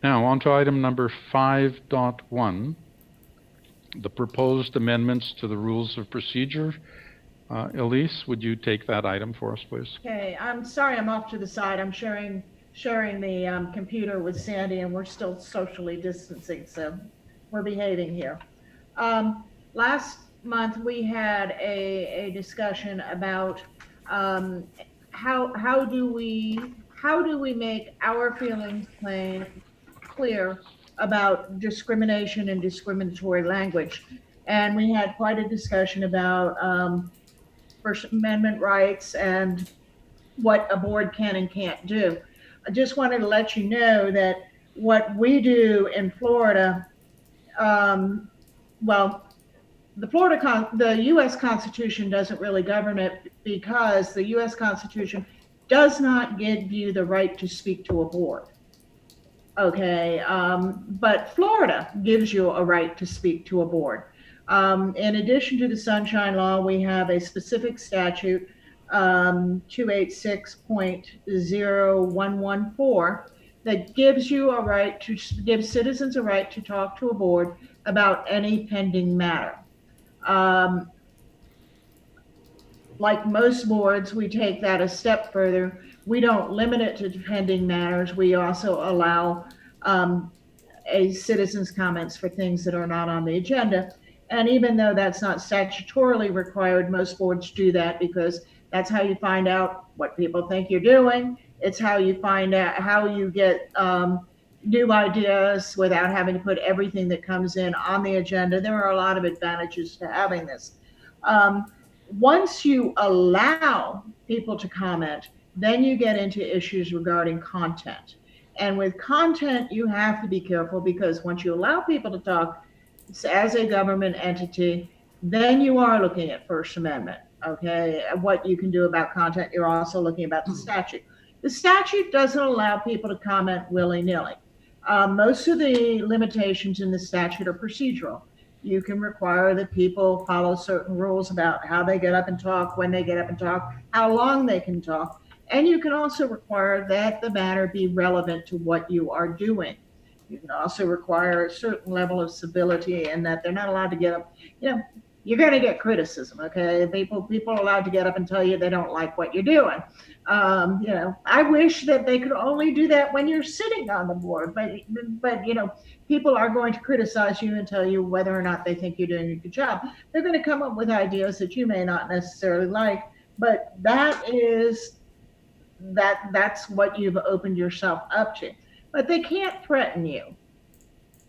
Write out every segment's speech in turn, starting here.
Now, on to item number 5.1, the proposed amendments to the rules of procedure. Elise, would you take that item for us, please? Okay, I'm sorry I'm off to the side. I'm sharing the computer with Sandy, and we're still socially distancing, so we're behaving here. Last month we had a discussion about how do we make our feelings clear about discrimination and discriminatory language. And we had quite a discussion about First Amendment rights and what a board can and can't do. I just wanted to let you know that what we do in Florida, well, the U.S. Constitution doesn't really govern it because the U.S. Constitution does not give you the right to speak to a board. Okay, but Florida gives you a right to speak to a board. In addition to the Sunshine Law, we have a specific statute, 286.0114, that gives you a right to give citizens a right to talk to a board about any pending matter. Like most boards, we take that a step further. We don't limit it to pending matters. We also allow a citizen's comments for things that are not on the agenda. And even though that's not statutorily required, most boards do that because that's how you find out what people think you're doing. It's how you find out how you get new ideas without having to put everything that comes in on the agenda. There are a lot of advantages to having this. Once you allow people to comment, then you get into issues regarding content. And with content, you have to be careful because once you allow people to talk as a government entity, then you are looking at First Amendment, okay? What you can do about content, you're also looking about the statute. The statute doesn't allow people to comment willy-nilly. Most of the limitations in the statute are procedural. You can require that people follow certain rules about how they get up and talk, when they get up and talk, how long they can talk. And you can also require that the matter be relevant to what you are doing. You can also require a certain level of civility and that they're not allowed to get up. You know, you're going to get criticism, okay? People are allowed to get up and tell you they don't like what you're doing. You know, I wish that they could only do that when you're sitting on the board, but you know, people are going to criticize you and tell you whether or not they think you're doing a good job. They're going to come up with ideas that you may not necessarily like, but that's what you've opened yourself up to. But they can't threaten you.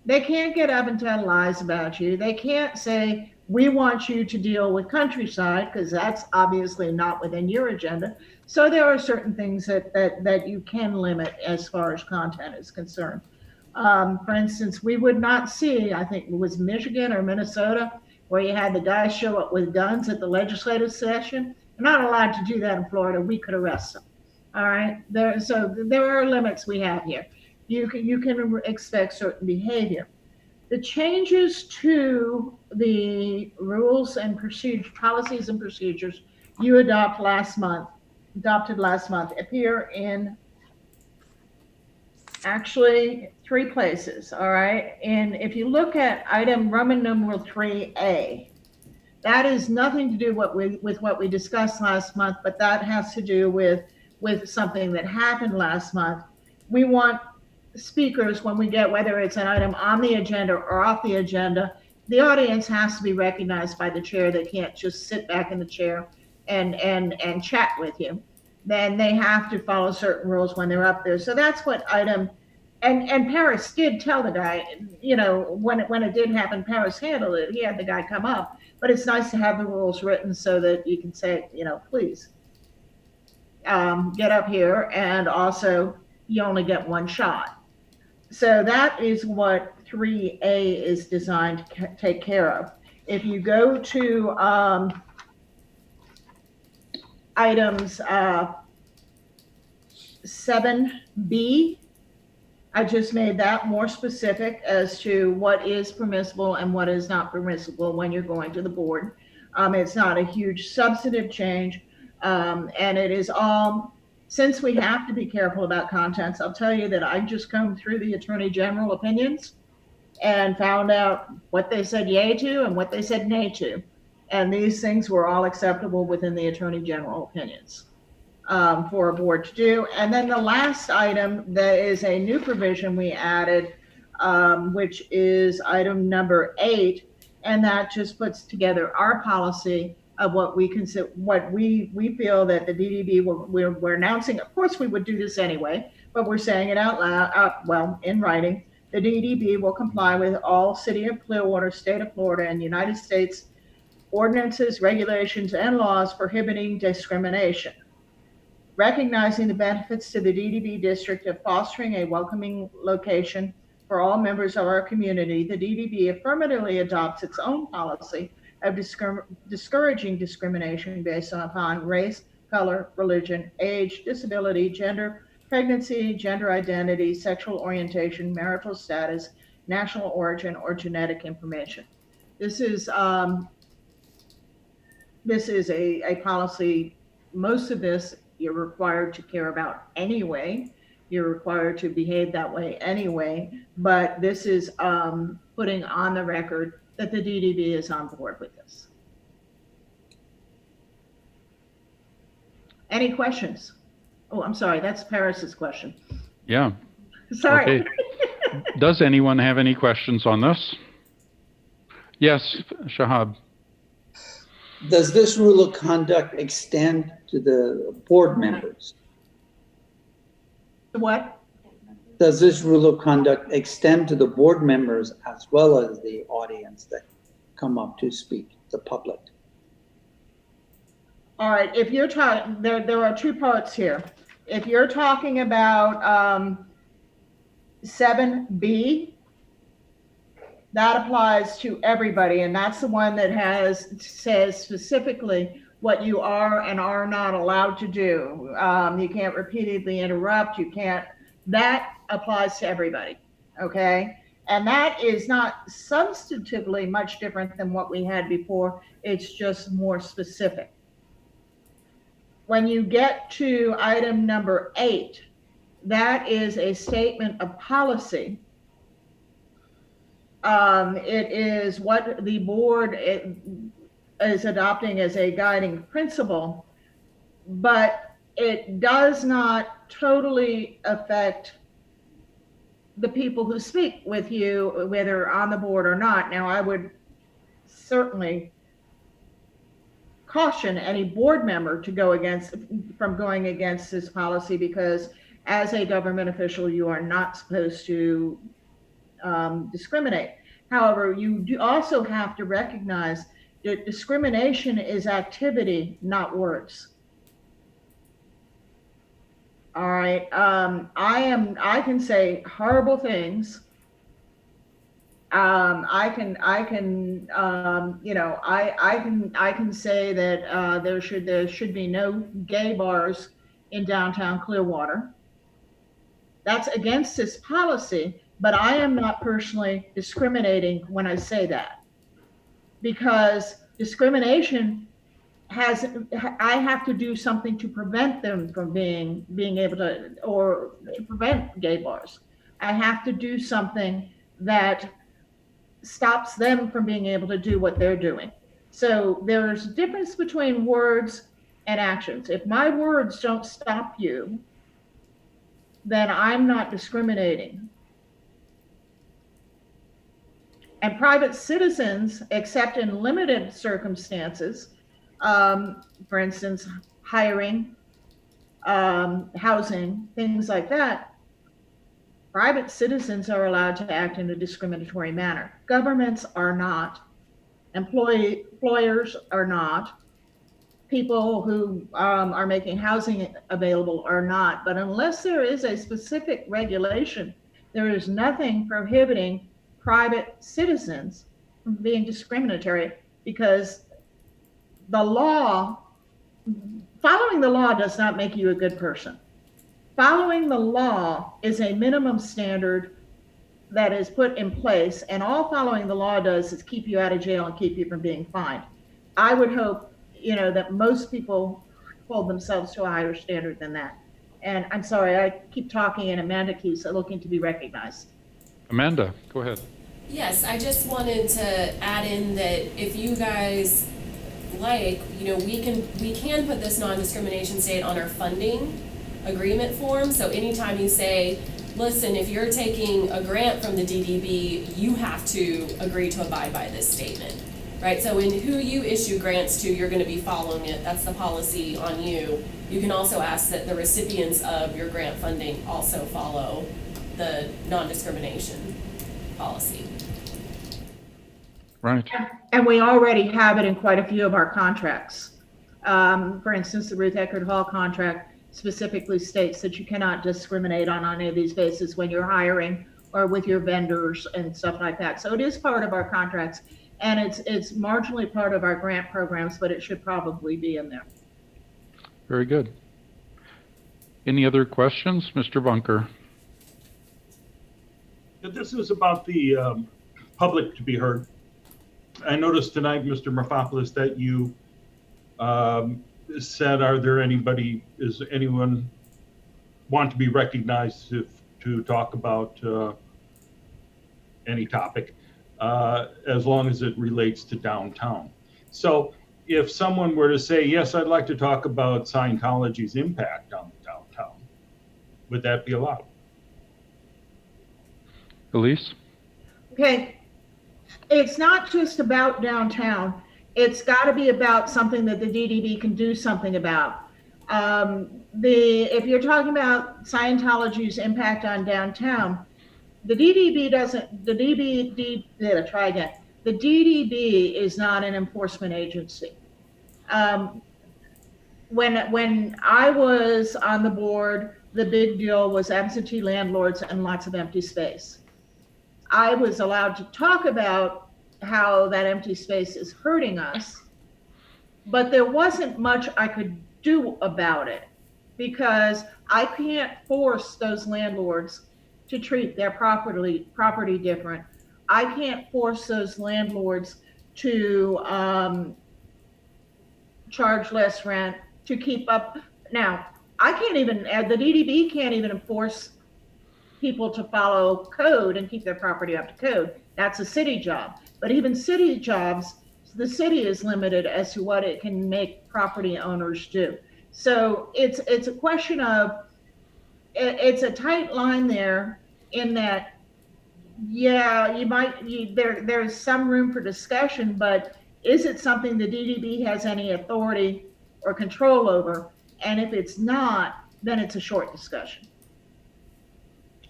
They can't get up and tell lies about you. They can't say, we want you to deal with countryside, because that's obviously not within your agenda. So there are certain things that you can limit as far as content is concerned. For instance, we would not see, I think it was Michigan or Minnesota, where you had the guys show up with guns at the legislative session. They're not allowed to do that in Florida. We could arrest them. All right. So there are limits we have here. You can expect certain behavior. The changes to the rules and policies and procedures you adopted last month appear in actually 3 places. All right. And if you look at item Roman numeral 3A, that is nothing to do with what we discussed last month, but that has to do with something that happened last month. We want speakers, when we get, whether it's an item on the agenda or off the agenda, the audience has to be recognized by the chair. They can't just sit back in the chair and chat with you. Then they have to follow certain rules when they're up there. So that's what item, and Paris did tell the guy, you know, when it did happen, Paris handled it. He had the guy come up, but it's nice to have the rules written so that you can say, you know, please get up here, and also you only get one shot. So that is what 3A is designed to take care of. If you go to items 7B, I just made that more specific as to what is permissible and what is not permissible when you're going to the board. It's not a huge substantive change, and it is all Since we have to be careful about contents, I'll tell you that I just combed through the Attorney General opinions and found out what they said yay to and what they said nay to. And these things were all acceptable within the Attorney General opinions for a board to do. And then the last item, that is a new provision we added, which is item number 8, and that just puts together our policy of what we consider, what we feel that the DDB we're announcing. Of course, we would do this anyway, but we're saying it out loud, in writing. The DDB will comply with all City of Clearwater, State of Florida, and United States ordinances, regulations, and laws prohibiting discrimination. Recognizing the benefits to the DDB district of fostering a welcoming location for all members of our community, the DDB affirmatively adopts its own policy of discouraging discrimination based upon race, color, religion, age, disability, gender, pregnancy, gender identity, sexual orientation, marital status, national origin, or genetic information. This is a policy. Most of this you're required to care about anyway. You're required to behave that way anyway. But this is putting on the record that the DDB is on board with this. Any questions? Oh, I'm sorry, that's Paris's question. Yeah. Sorry. Okay. Does anyone have any questions on this? Yes, Shahab. Does this rule of conduct extend to the board members? What? Does this rule of conduct extend to the board members as well as the audience that come up to speak, the public? All right, if you're talking, there are two parts here. If you're talking about 7B, that applies to everybody, and that's the one that says specifically what you are and are not allowed to do. You can't repeatedly interrupt, that applies to everybody, okay? And that is not substantively much different than what we had before, it's just more specific. When you get to item number 8, that is a statement of policy. It is what the board is adopting as a guiding principle, but it does not totally affect the people who speak with you, whether on the board or not. Now, I would certainly caution any board member from going against this policy, because as a government official, you are not supposed to discriminate. However, you do also have to recognize that discrimination is activity, not words. All right, I can say horrible things. I can say that there should be no gay bars in downtown Clearwater. That's against this policy, but I am not personally discriminating when I say that, because discrimination I have to do something to prevent them from being able to, or to prevent gay bars. I have to do something that stops them from being able to do what they're doing. So there's a difference between words and actions. If my words don't stop you, then I'm not discriminating. And private citizens, except in limited circumstances, for instance, hiring, housing, things like that, private citizens are allowed to act in a discriminatory manner. Governments are not. Employers are not. People who are making housing available are not. But unless there is a specific regulation, there is nothing prohibiting private citizens from being discriminatory, because the law, following the law does not make you a good person. Following the law is a minimum standard that is put in place, and all following the law does is keep you out of jail and keep you from being fined. I would hope, that most people hold themselves to a higher standard than that. And I'm sorry, I keep talking and Amanda keeps looking to be recognized. Amanda, go ahead. Yes, I just wanted to add in that if you guys like, we can put this non-discrimination state on our funding agreement form. So anytime you say, listen, if you're taking a grant from the DDB, you have to agree to abide by this statement, right? So in who you issue grants to, you're gonna be following it. That's the policy on you. You can also ask that the recipients of your grant funding also follow the non-discrimination policy. Right. And we already have it in quite a few of our contracts. For instance, the Ruth Eckerd Hall contract specifically states that you cannot discriminate on any of these bases when you're hiring or with your vendors and stuff like that. So it is part of our contracts, and it's marginally part of our grant programs, but it should probably be in there. Very good. Any other questions? Mr. Bunker? This is about the public to be heard. I noticed tonight, Mr. Morphopoulos, that you said, is anyone want to be recognized to talk about any topic, as long as it relates to downtown. So if someone were to say, yes, I'd like to talk about Scientology's impact on the downtown, would that be allowed? Elise? Okay, it's not just about downtown. It's got to be about something that the DDB can do something about. If you're talking about Scientology's impact on downtown, the DDB is not an enforcement agency. When I was on the board, the big deal was absentee landlords and lots of empty space. I was allowed to talk about how that empty space is hurting us, but there wasn't much I could do about it because I can't force those landlords to treat their property different. I can't force those landlords to charge less rent, to keep up. Now, the DDB can't even enforce people to follow code and keep their property up to code. That's a city job. But even city jobs, the city is limited as to what it can make property owners do. So it's a question of, it's a tight line there in that, yeah, there's some room for discussion, but is it something the DDB has any authority or control over? And if it's not, then it's a short discussion.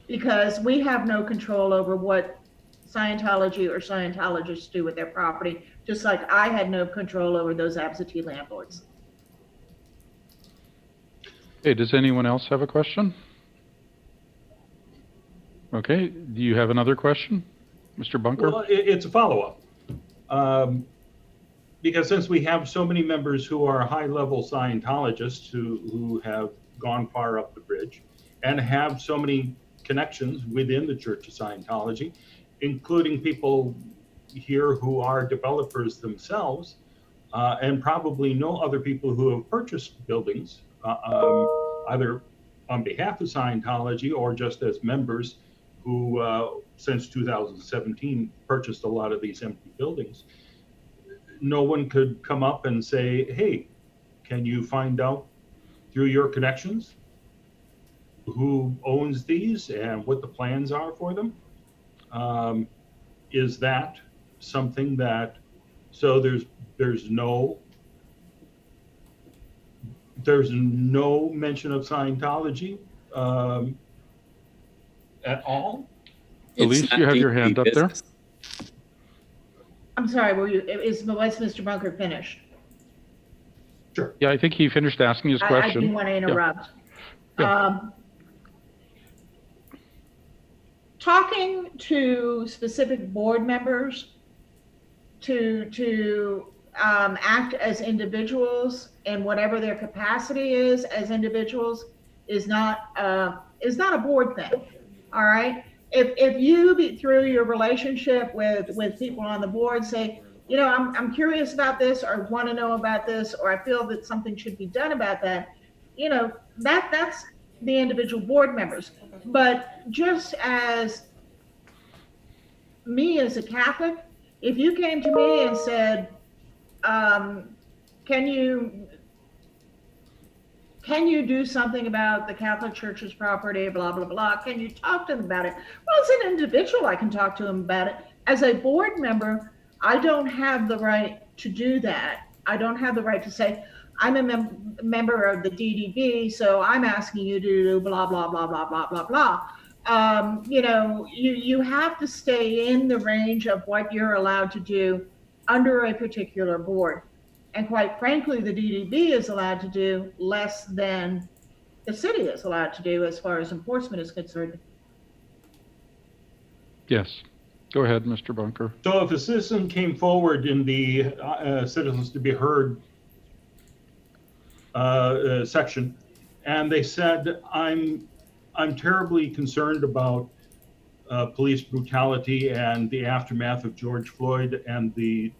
Because we have no control over what Scientology or Scientologists do with their property, just like I had no control over those absentee landlords. Hey, does anyone else have a question? Okay, do you have another question, Mr. Bunker? Well, it's a follow-up. Because since we have so many members who are high-level Scientologists who have gone far up the bridge and have so many connections within the Church of Scientology, including people here who are developers themselves, and probably know other people who have purchased buildings, either on behalf of Scientology or just as members who, since 2017, purchased a lot of these empty buildings. No one could come up and say, hey, can you find out through your connections who owns these and what the plans are for them? Is that something that, so there's no mention of Scientology at all? Elise, you have your hand up there. I'm sorry, was Mr. Bunker finished? Sure. Yeah, I think he finished asking his question. I didn't want to interrupt. Yeah. Talking to specific board members to act as individuals and whatever their capacity is as individuals is not a board thing. All right. If you through your relationship with people on the board say, I'm curious about this or want to know about this, or I feel that something should be done about that, that's the individual board members. But just as me as a Catholic, if you came to me and said, can you do something about the Catholic Church's property, blah, blah, blah, can you talk to them about it? Well, as an individual, I can talk to them about it. As a board member, I don't have the right to do that. I don't have the right to say, I'm a member of the DDB, so I'm asking you to do blah, blah, blah, blah, blah, blah, blah. You know, you have to stay in the range of what you're allowed to do under a particular board. And quite frankly, the DDB is allowed to do less than the city is allowed to do as far as enforcement is concerned. Yes. Go ahead, Mr. Bunker. So if a citizen came forward in the citizens to be heard section, and they said, I'm terribly concerned about police brutality and the aftermath of George Floyd and the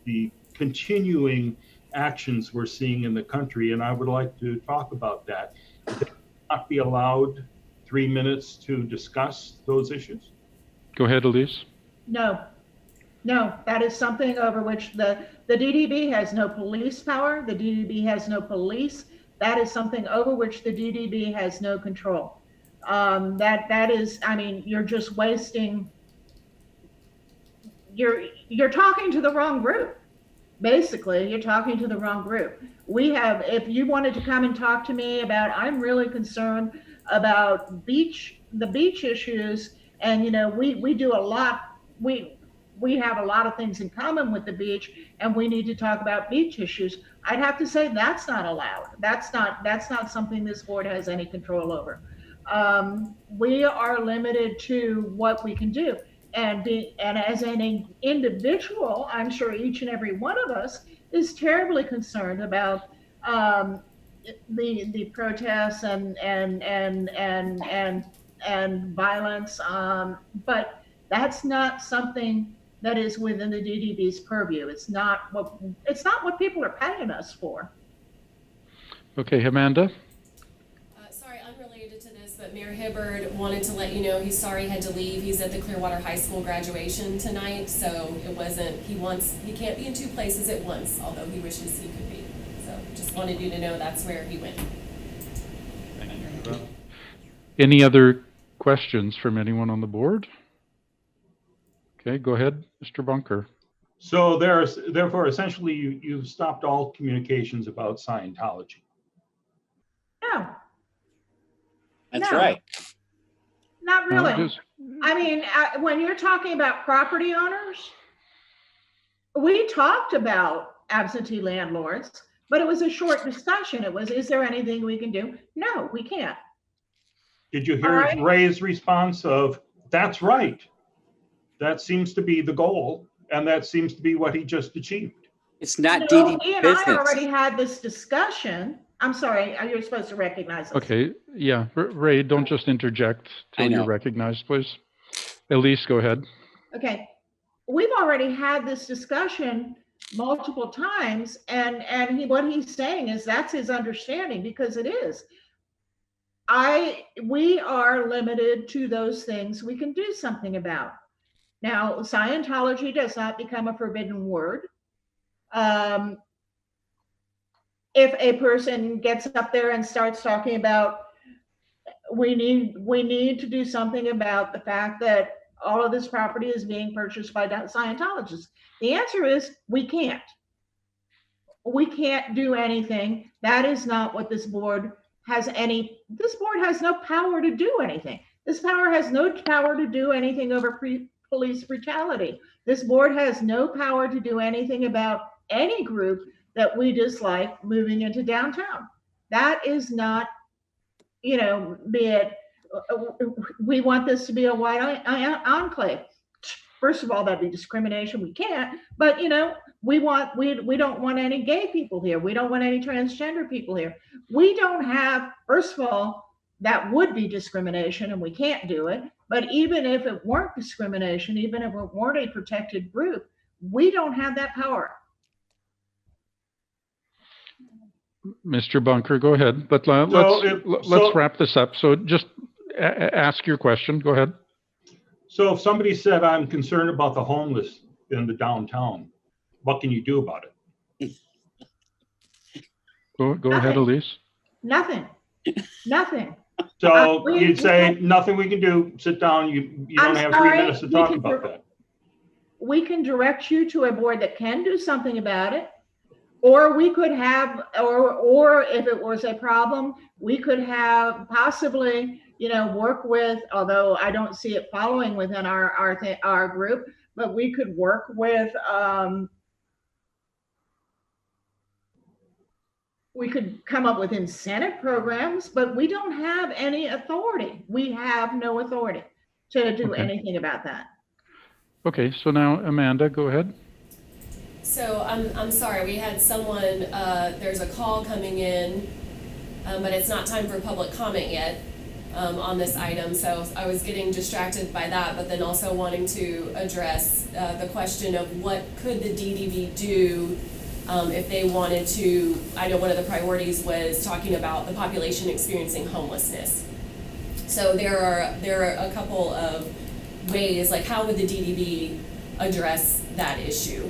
continuing actions we're seeing in the country, and I would like to talk about that. Would they not be allowed 3 minutes to discuss those issues? Go ahead, Elise. No, that is something over which the DDB has no police power. The DDB has no police. That is something over which the DDB has no control. That is, I mean, you're just wasting, you're talking to the wrong group. Basically, you're talking to the wrong group. We have, if you wanted to come and talk to me about, I'm really concerned about the beach issues, and you know, we do a lot, we have a lot of things in common with the beach, and we need to talk about beach issues. I'd have to say that's not allowed. That's not something this board has any control over. We are limited to what we can do. And as an individual, I'm sure each and every one of us is terribly concerned about the protests and violence. But that's not something that is within the DDB's purview. It's not what people are paying us for. Okay, Amanda. Sorry, unrelated to this, but Mayor Hibbard wanted to let you know he's sorry he had to leave. He's at the Clearwater High School graduation tonight, so he can't be in two places at once, although he wishes he could be. So just wanted you to know that's where he went. Any other questions from anyone on the board? Okay, go ahead, Mr. Bunker. So therefore, essentially, you've stopped all communications about Scientology. No. That's No. right. Not really. Just- I mean, when you're talking about property owners, we talked about absentee landlords, but it was a short discussion. It was, is there anything we can do? No, we can't. Did you All hear right. Ray's response of, that's right? That seems to be the goal, and that seems to be what he just achieved. It's not No, DD he and I business. already had this discussion. I'm sorry, you're supposed to recognize us. Okay, yeah, Ray, don't just interject I till you're know. recognized, please. Elise, go ahead. Okay, we've already had this discussion multiple times, and what he's saying is that's his understanding, because it is. We are limited to those things we can do something about. Now, Scientology does not become a forbidden word. If a person gets up there and starts talking about, we need to do something about the fact that all of this property is being purchased by Scientologists, the answer is we can't. We can't do anything. That is not what this board has this board has no power to do anything. This power has no power to do anything over police brutality. This board has no power to do anything about any group that we dislike moving into downtown. That is not, be it, we want this to be a white enclave. First of all, that'd be discrimination. We can't, but we don't want any gay people here. We don't want any transgender people here. We don't have, first of all, that would be discrimination and we can't do it. But even if it weren't discrimination, even if it weren't a protected group, we don't have that power. Mr. Bunker, go ahead, but let's wrap this up. So just ask your question. Go ahead. So if somebody said, I'm concerned about the homeless in the downtown, what can you do about it? Go ahead, Elise. Nothing. So We- you'd say, nothing we can do, sit down, you don't I'm have sorry, 3 minutes to we talk can about that. We can direct you to a board that can do something about it. Or we could have, or if it was a problem, we could have possibly, work with, although I don't see it following within our group, but we could work with, we could come up with incentive programs, but we don't have any authority. We have no authority to do Okay. anything about that. Okay, so now Amanda, go ahead. So I'm sorry, we had someone, there's a call coming in, but it's not time for public comment yet on this item. So I was getting distracted by that, but then also wanting to address the question of what could the DDB do if they wanted to. I know one of the priorities was talking about the population experiencing homelessness. So there are a couple of ways, like how would the DDB address that issue?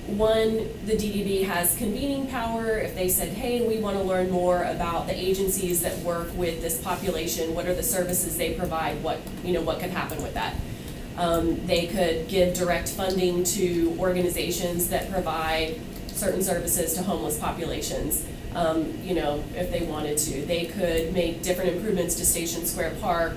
One, the DDB has convening power. If they said, hey, we want to learn more about the agencies that work with this population, what are the services they provide, what could happen with that? They could give direct funding to organizations that provide certain services to homeless populations. If they wanted to, they could make different improvements to Station Square Park,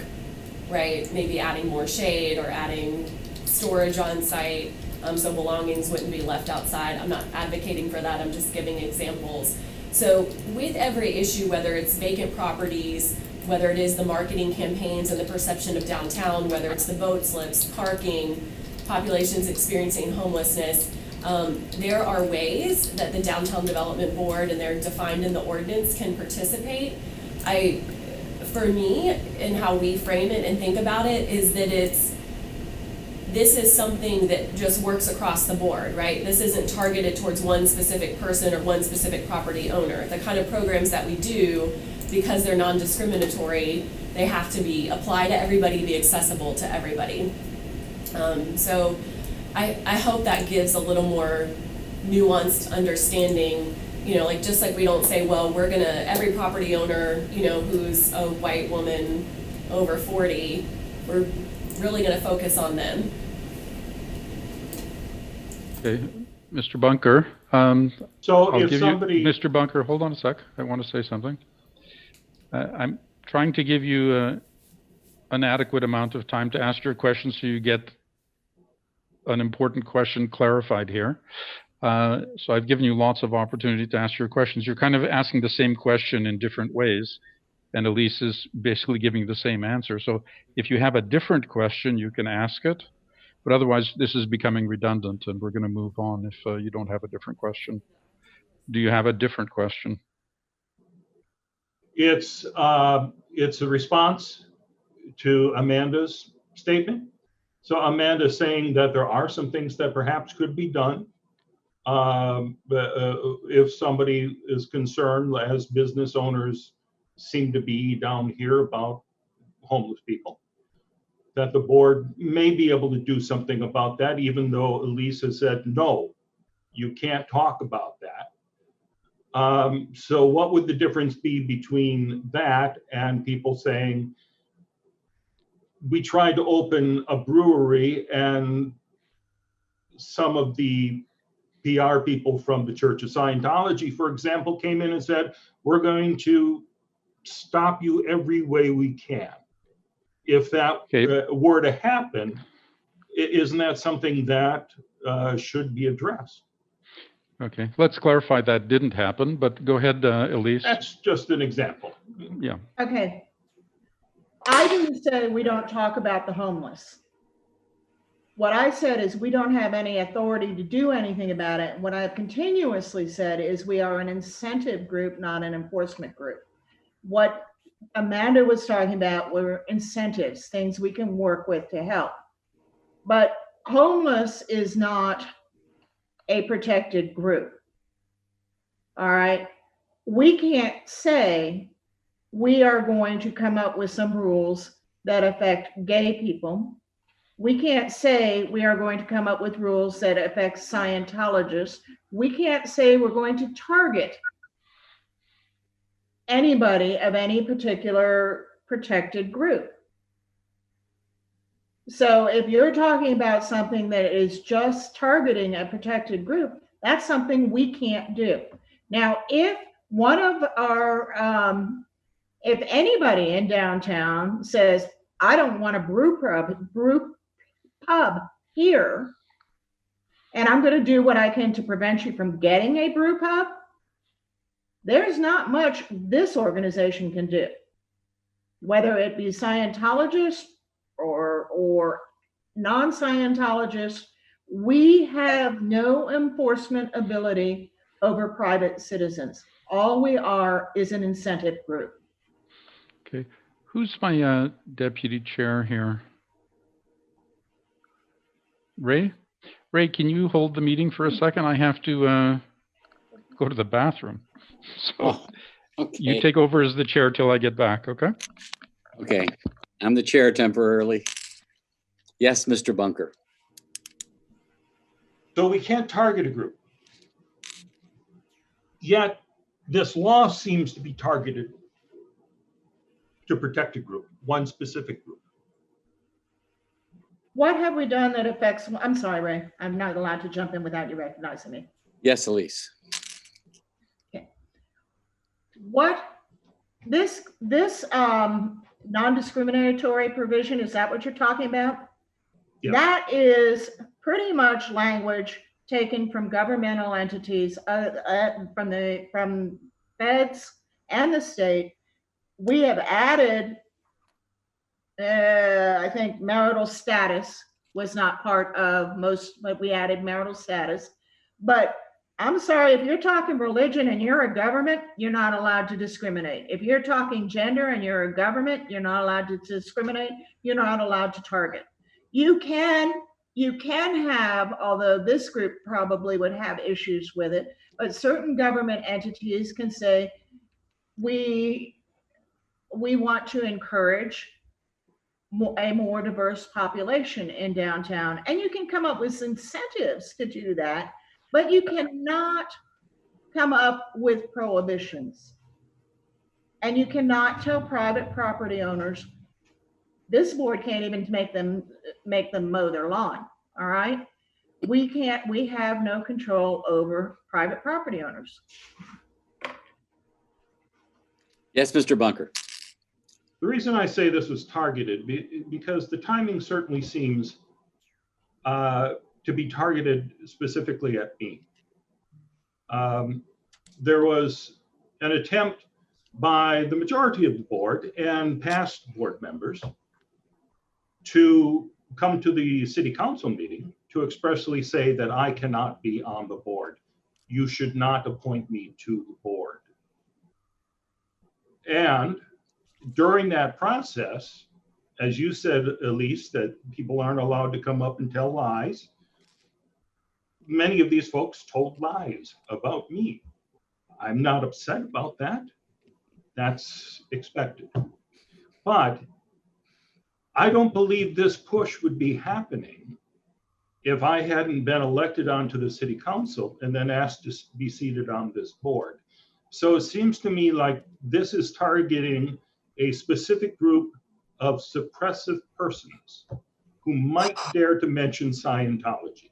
right? Maybe adding more shade or adding storage on site. So belongings wouldn't be left outside. I'm not advocating for that, I'm just giving examples. So with every issue, whether it's vacant properties, whether it is the marketing campaigns and the perception of downtown, whether it's the boat slips, parking, populations experiencing homelessness, there are ways that the Downtown Development Board, and they're defined in the ordinance, can participate. For me, and how we frame it and think about it, is that this is something that just works across the board, right? This isn't targeted towards one specific person or one specific property owner. The kind of programs that we do, because they're non-discriminatory, they have to be applied to everybody, be accessible to everybody. So I hope that gives a little more nuanced understanding, just like we don't say, well, we're gonna, every property owner, who's a white woman over 40, we're really gonna focus on them. Okay, Mr. Bunker. So I'll if give somebody, Mr. Bunker, hold on a sec. I want to say something. I'm trying to give you an adequate amount of time to ask your question so you get an important question clarified here. So I've given you lots of opportunity to ask your questions. You're kind of asking the same question in different ways, and Elise is basically giving the same answer. So if you have a different question, you can ask it. But otherwise, this is becoming redundant, and we're going to move on if you don't have a different question. Do you have a different question? it's a response to Amanda's statement. So Amanda's saying that there are some things that perhaps could be done. If somebody is concerned, as business owners seem to be down here, about homeless people, that the board may be able to do something about that, even though Elise has said, no, you can't talk about that. So what would the difference be between that and people saying, we tried to open a brewery and some of the PR people from the Church of Scientology, for example, came in and said, we're going to stop you every way we can. If that were to happen, isn't that something that should be addressed? Okay, let's clarify that didn't happen, but go ahead, Elise. That's just an example. Yeah. Okay. I didn't say we don't talk about the homeless. What I said is we don't have any authority to do anything about it. What I've continuously said is we are an incentive group, not an enforcement group. What Amanda was talking about were incentives, things we can work with to help. But homeless is not a protected group. All right. we can't say we are going to come up with some rules that affect gay people. We can't say we are going to come up with rules that affect Scientologists. We can't say we're going to target anybody of any particular protected group. So if you're talking about something that is just targeting a protected group, that's something we can't do. Now, if one of our, if anybody in downtown says, I don't want a brew pub here, and I'm going to do what I can to prevent you from getting a brew pub, there's not much this organization can do, whether it be Scientologists or non-Scientologists. We have no enforcement ability over private citizens. All we are is an incentive group. Okay. Who's my deputy chair here? Ray? Ray, can you hold the meeting for a second? I have to go to the bathroom. So Oh, okay. you take over as the chair till I get back, okay? Okay, I'm the chair temporarily. Yes, Mr. Bunker. So we can't target a group. Yet this law seems to be targeted to protect a group, one specific group. What have we done that affects, I'm sorry, Ray, I'm not allowed to jump in without you recognizing me. Yes, Elise. What, this non-discriminatory provision, is that what you're talking about? Yeah. That is pretty much language taken from governmental entities, from feds and the state. We have added, I think marital status was not part of most, but we added marital status. But I'm sorry, if you're talking religion and you're a government, you're not allowed to discriminate. If you're talking gender and you're a government, you're not allowed to discriminate. You're not allowed to target. You can have, although this group probably would have issues with it, but certain government entities can say, we want to encourage a more diverse population in downtown. And you can come up with incentives to do that, but you cannot come up with prohibitions. And you cannot tell private property owners, this board can't even make them mow their lawn, all right? We have no control over private property owners. Yes, Mr. Bunker. The reason I say this was targeted, because the timing certainly seems to be targeted specifically at me. There was an attempt by the majority of the board and past board members to come to the city council meeting to expressly say that I cannot be on the board. You should not appoint me to the board. And during that process, as you said, Elise, that people aren't allowed to come up and tell lies, many of these folks told lies about me. I'm not upset about that. That's expected. But I don't believe this push would be happening if I hadn't been elected onto the city council and then asked to be seated on this board. So it seems to me like this is targeting a specific group of suppressive persons who might dare to mention Scientology.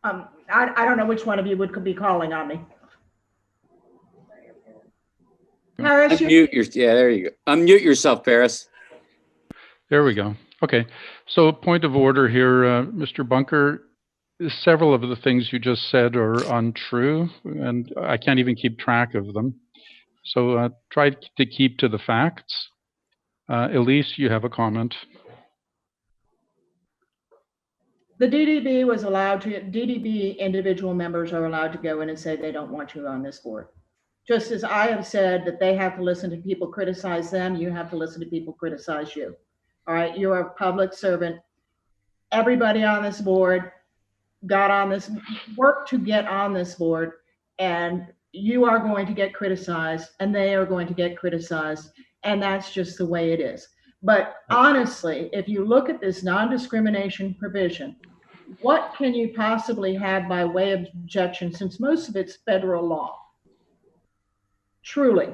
I don't know which one of you could be calling on me. Paris, Yeah, there you go. Unmute yourself, Paris. There we go. Okay. So point of order here, Mr. Bunker, several of the things you just said are untrue, and I can't even keep track of them. So try to keep to the facts. Elise, you have a comment. the DDB was allowed to, DDB individual members are allowed to go in and say they don't want you on this board. Just as I have said that they have to listen to people criticize them, you have to listen to people criticize you. All right, you're a public servant. Everybody on this board got on this, work to get on this board, and you are going to get criticized and they are going to get criticized. And that's just the way it is. But honestly, if you look at this non-discrimination provision, what can you possibly have by way of objection, since most of it's federal law? Truly.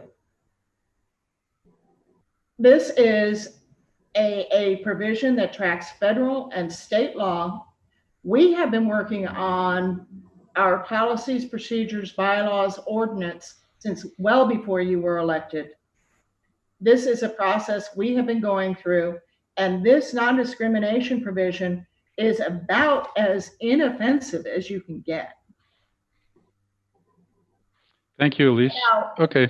This is a provision that tracks federal and state law. We have been working on our policies, procedures, bylaws, ordinance since well before you were elected. This is a process we have been going through, and this non-discrimination provision is about as inoffensive as you can get. Thank you, Elise. Now, Okay.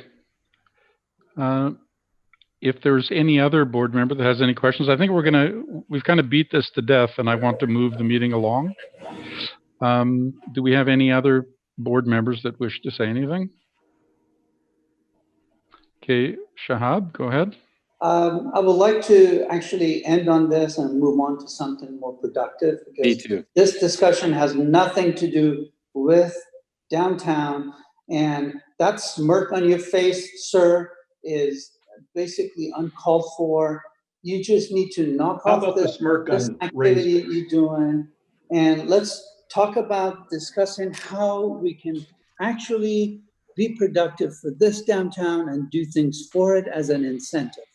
If there's any other board member that has any questions, I think we've kind of beat this to death, and I want to move the meeting along. Do we have any other board members that wish to say anything? Okay, Shahab, go ahead. I would like to actually end on this and move on to something more productive. Me Because too. this discussion has nothing to do with downtown, and that smirk on your face, sir, is basically uncalled for. You just need to knock How off about the this, smirk this on activity raised? you're doing, and let's talk about discussing how we can actually be productive for this downtown and do things for it as an incentive.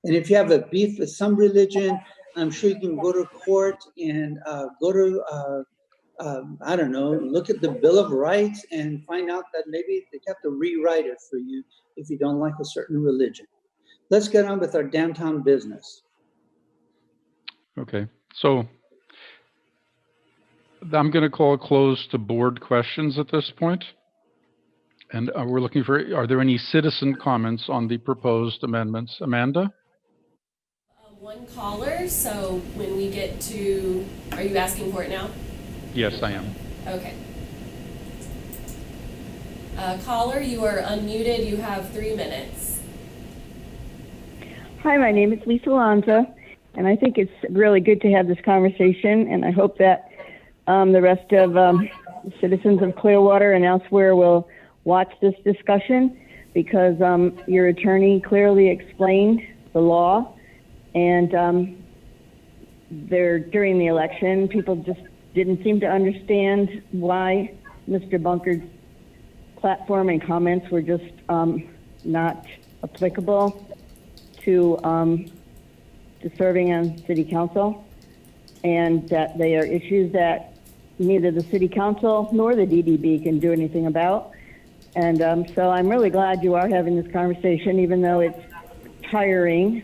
And if you have a beef with some religion, I'm sure you can go to court and go to, I don't know, look at the Bill of Rights and find out that maybe they have to rewrite it for you if you don't like a certain religion. Let's get on with our downtown business. Okay, so I'm going to call a close to board questions at this point. And we're looking for, are there any citizen comments on the proposed amendments? Amanda? One caller, so when we get to, are you asking for it now? Yes, I am. Okay. Caller, you are unmuted. You have 3 minutes. Hi, my name is Lisa Lanza, and I think it's really good to have this conversation, and I hope that the rest of citizens of Clearwater and elsewhere will watch this discussion, because your attorney clearly explained the law, and during the election, people just didn't seem to understand why Mr. Bunker's platform and comments were just not applicable to serving on city council, and that they are issues that neither the city council nor the DDB can do anything about. And so I'm really glad you are having this conversation, even though it's tiring.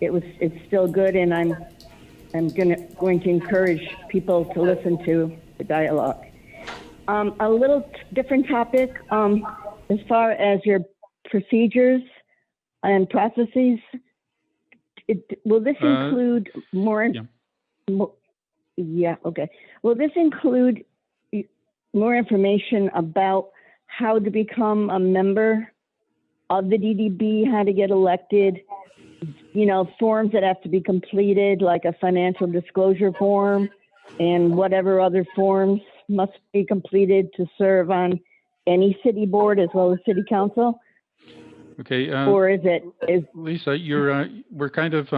It's still good, and I'm going to encourage people to listen to the dialogue. A little different topic, as far as your procedures and processes, will this include more? Yeah. Okay. Will this include more information about how to become a member of the DDB, how to get elected, forms that have to be completed, like a financial disclosure form, and whatever other forms must be completed to serve on any city board as well as city council? Okay. Or is it? Lisa, we're kind of,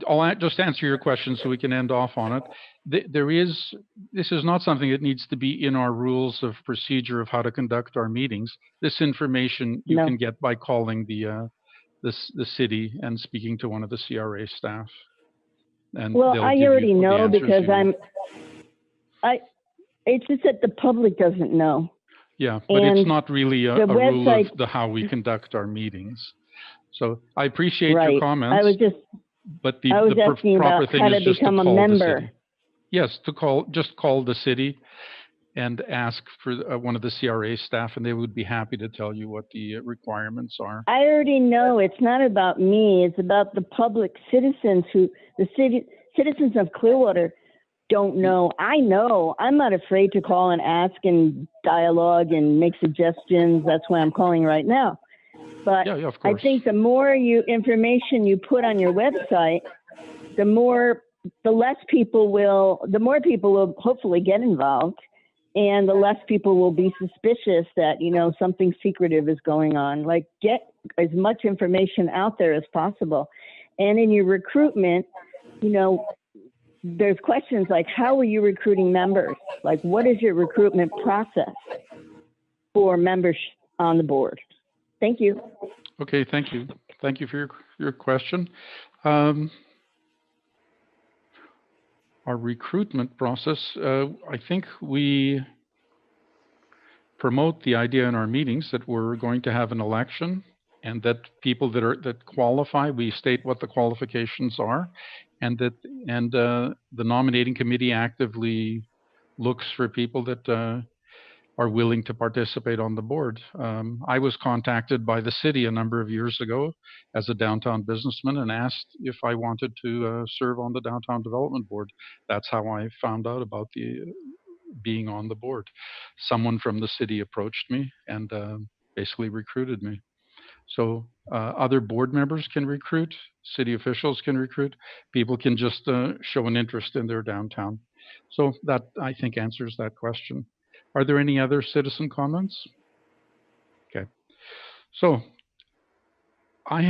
I'll just answer your question so we can end off on it. This is not something that needs to be in our rules of procedure of how to conduct our meetings. This information you can get by calling the city and speaking to one of the CRA staff. And well, I already know, because it's just that the public doesn't know. Yeah, but it's not really a rule of how we conduct our meetings. So I appreciate your comments. But the proper thing is just to call the city. Yes, just call the city and ask for one of the CRA staff, and they would be happy to tell you what the requirements are. I already know. It's not about me. It's about the public citizens citizens of Clearwater don't know. I know. I'm not afraid to call and ask and dialogue and make suggestions. That's why I'm calling right now. But of course. I think the more information you put on your website, the more the more people will hopefully get involved, and the less people will be suspicious that, something secretive is going on. Like, get as much information out there as possible. And in your recruitment, there's questions like, how are you recruiting members? Like, what is your recruitment process for members on the board? Thank you. Okay, thank you. Thank you for your question. Our recruitment process, I think we promote the idea in our meetings that we're going to have an election, and that people that qualify, we state what the qualifications are, and the nominating committee actively looks for people that are willing to participate on the board. I was contacted by the city a number of years ago as a downtown businessman and asked if I wanted to serve on the Downtown Development Board. That's how I found out about being on the board. Someone from the city approached me and basically recruited me. So other board members can recruit, city officials can recruit, people can just show an interest in their downtown. So that, I think, answers that question. Are there any other citizen comments? Okay. So I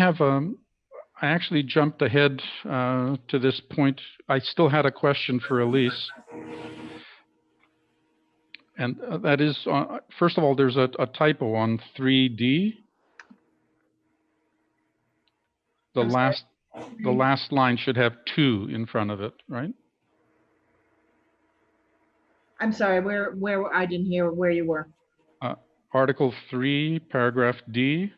actually jumped ahead to this point. I still had a question for Elise. And that is, first of all, there's a typo on 3D. The last line should have 2 in front of it, right? I'm sorry, where I didn't hear where you were. Article 3, paragraph D.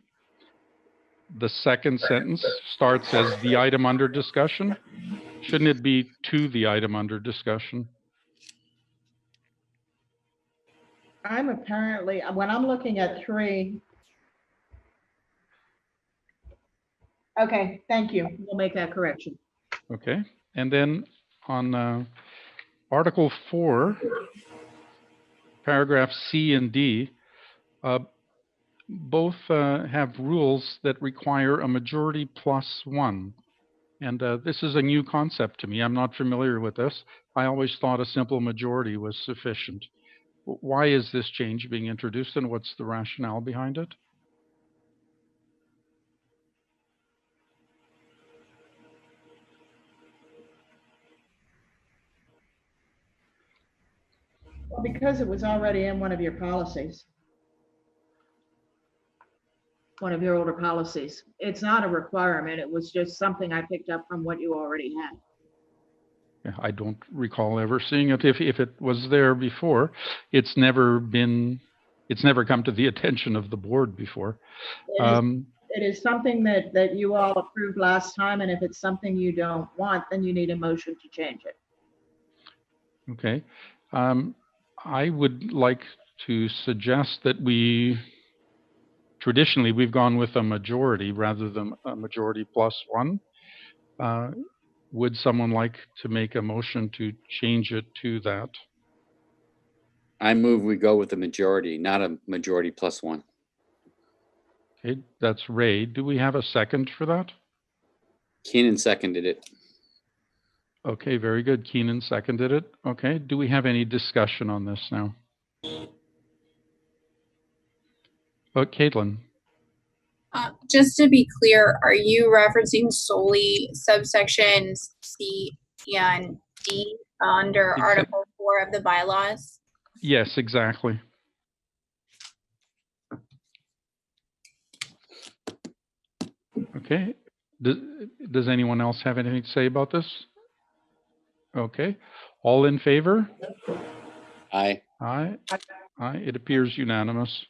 The second sentence starts as the item under discussion. Shouldn't it be to the item under discussion? I'm apparently, when I'm looking at 3. Okay, thank you. We'll make that correction. Okay. And then on Article 4, paragraph C and D, both have rules that require a majority plus 1. And this is a new concept to me. I'm not familiar with this. I always thought a simple majority was sufficient. Why is this change being introduced, and what's the rationale behind it? Well, because it was already in one of your policies. One of your older policies. It's not a requirement. It was just something I picked up from what you already had. Yeah, I don't recall ever seeing it. If it was there before, it's never come to the attention of the board before. It is something that you all approved last time, and if it's something you don't want, then you need a motion to change it. Okay. I would like to suggest that traditionally we've gone with a majority rather than a majority plus 1. Would someone like to make a motion to change it to that? I move we go with the majority, not a majority plus 1. Okay, that's Ray. Do we have a second for that? Keenan seconded it. Okay, very good. Keenan seconded it. Okay, do we have any discussion on this now? Caitlin. Just to be clear, are you referencing solely subsections C and D under Article 4 of the bylaws? Yes, exactly. Okay. Does anyone else have anything to say about this? Okay. All in favor? Aye. Aye. Aye. It appears unanimous.